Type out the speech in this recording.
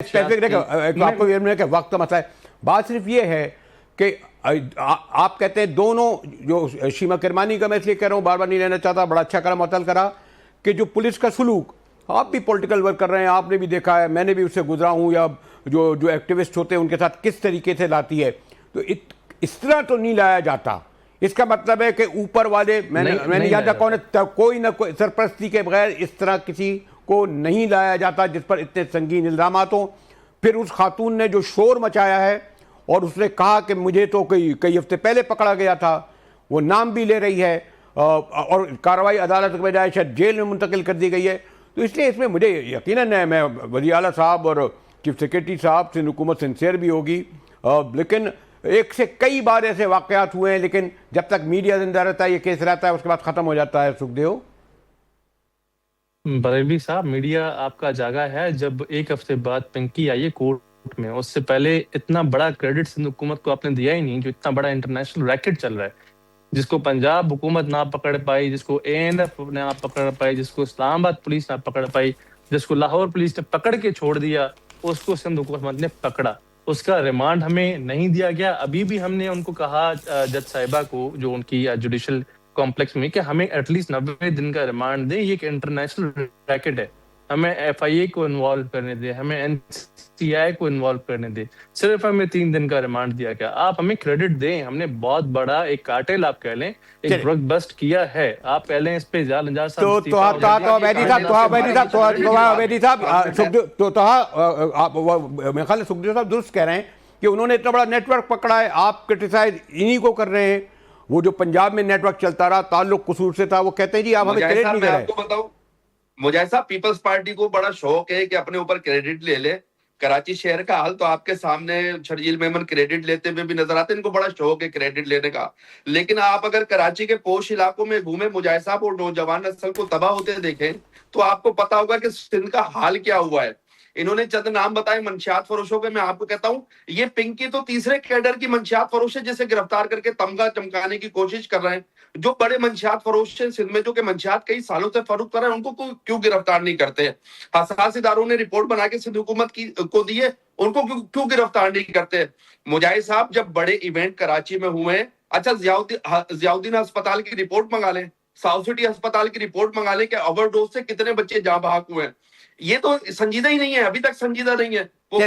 آپ کو وقت کا مسئلہ ہے. بات صرف یہ ہے کہ آپ کہتے ہیں دونوں جو شیما کرمانی کا میں اس لیے کہہ رہا ہوں بار بار نہیں لینا چاہتا, بڑا اچھا کرا معطل کرا کہ جو پولیس کا سلوک, آپ بھی پولیٹیکل ورک کر رہے ہیں, آپ نے بھی دیکھا ہے, میں نے بھی اس سے گزرا ہوں, یا جو ایکٹیوسٹ ہوتے ہیں ان کے ساتھ کس طریقے سے لاتی ہے, تو اس طرح تو نہیں لایا جاتا. اس کا مطلب ہے کہ اوپر والے میں نے یاد رکھا کوئی نہ کوئی سرپرستی کے بغیر اس طرح کسی کو نہیں لایا جاتا جس پر اتنے سنگین الزامات ہوں. پھر اس خاتون نے جو شور مچایا ہے اور اس نے کہا کہ مجھے تو کئی ہفتے پہلے پکڑا گیا تھا, وہ نام بھی لے رہی ہے اور کارروائی عدالت کے بجائے شاید جیل میں منتقل کر دی گئی ہے. تو اس لیے اس میں مجھے یقیناً ہے, میں وزیر اعلیٰ صاحب اور چیف سیکریٹری صاحب سے حکومت سنسیئر بھی ہوگی, لیکن ایک سے کئی بار ایسے واقعات ہوئے ہیں, لیکن جب تک میڈیا زندہ رہتا ہے یہ کیس رہتا ہے اس کے بعد ختم ہو جاتا ہے. سکھدیو بریلوی صاحب, میڈیا آپ کا جاگا ہے. جب ایک ہفتے بعد پنکی آئی ہے کورٹ میں, اس سے پہلے اتنا بڑا کریڈٹ سندھ حکومت کو آپ نے دیا ہی نہیں, جو اتنا بڑا انٹرنیشنل ریکٹ چل رہا ہے, جس کو پنجاب حکومت نہ پکڑ پائی, جس کو ANF نہ پکڑ پائی, جس کو اسلام آباد پولیس نہ پکڑ پائی, جس کو لاہور پولیس نے پکڑ کے چھوڑ دیا, اس کو سندھ حکومت نے پکڑا. اس کا ریمانڈ ہمیں نہیں دیا گیا. ابھی بھی ہم نے ان کو کہا, جج صاحبہ کو جو ان کی جوڈیشل کمپلیکس میں, کہ ہمیں ایٹ لیسٹ 90 دن کا ریمانڈ دیں. یہ ایک انٹرنیشنل ریکٹ ہے, ہمیں FIA کو انوالو کرنے دیں, ہمیں NCI کو انوالو کرنے دیں. صرف ہمیں 3 دن کا ریمانڈ دیا گیا. آپ ہمیں کریڈٹ دیں, ہم نے بہت بڑا ایک کارٹل آپ کہہ لیں, ایک ڈرگ بسٹ کیا ہے. آپ کہہ لیں اس پہ میری خیال سکھدیو صاحب درست کہہ رہے ہیں کہ انہوں نے اتنا بڑا نیٹ ورک پکڑا ہے, آپ کرٹیسائز انہی کو کر رہے ہیں. وہ جو پنجاب میں نیٹ ورک چلتا رہا, تعلق قصور سے تھا, وہ کہتے ہیں جی آپ ہمیں کریڈٹ نہیں دے رہے. آپ کو بتاؤں, مجاہد صاحب پیپلز پارٹی کو بڑا شوق ہے کہ اپنے اوپر کریڈٹ لے لے. کراچی شہر کا حال تو آپ کے سامنے, شرجیل میمن کریڈٹ لیتے ہوئے بھی نظر آتے ہیں, ان کو بڑا شوق ہے کریڈٹ لینے کا. لیکن آپ اگر کراچی کے پوش علاقوں میں گھومیں مجاہد صاحب, اور نوجوان نسل کو تباہ ہوتے دیکھیں, تو آپ کو پتا ہوگا کہ سندھ کا حال کیا ہوا ہے. انہوں نے چند نام بتائے منشیات فروشوں کے, میں آپ کو کہتا ہوں یہ پنکی تو تیسرے کیڈر کی منشیات فروش ہے جسے گرفتار کر کے تمغہ چمکانے کی کوشش کر رہے ہیں. جو بڑے منشیات فروش ہیں سندھ میں, جو کہ منشیات کئی سالوں سے فروخت کر رہے ہیں, ان کو کیوں گرفتار نہیں کرتے؟ حساس اداروں نے رپورٹ بنا کے سندھ حکومت کو دی ہے, ان کو کیوں گرفتار نہیں کرتے؟ مجاہد صاحب, جب بڑے ایونٹ کراچی میں ہوئے ہیں, اچھا ضیاء الدین ہسپتال کی رپورٹ منگا لیں, ساؤتھ سٹی ہسپتال کی رپورٹ منگا لیں کہ اوور ڈوز سے کتنے بچے جاں بحق ہوئے ہیں. یہ تو سنجیدہ ہی نہیں ہے, ابھی تک سنجیدہ نہیں ہے. وہ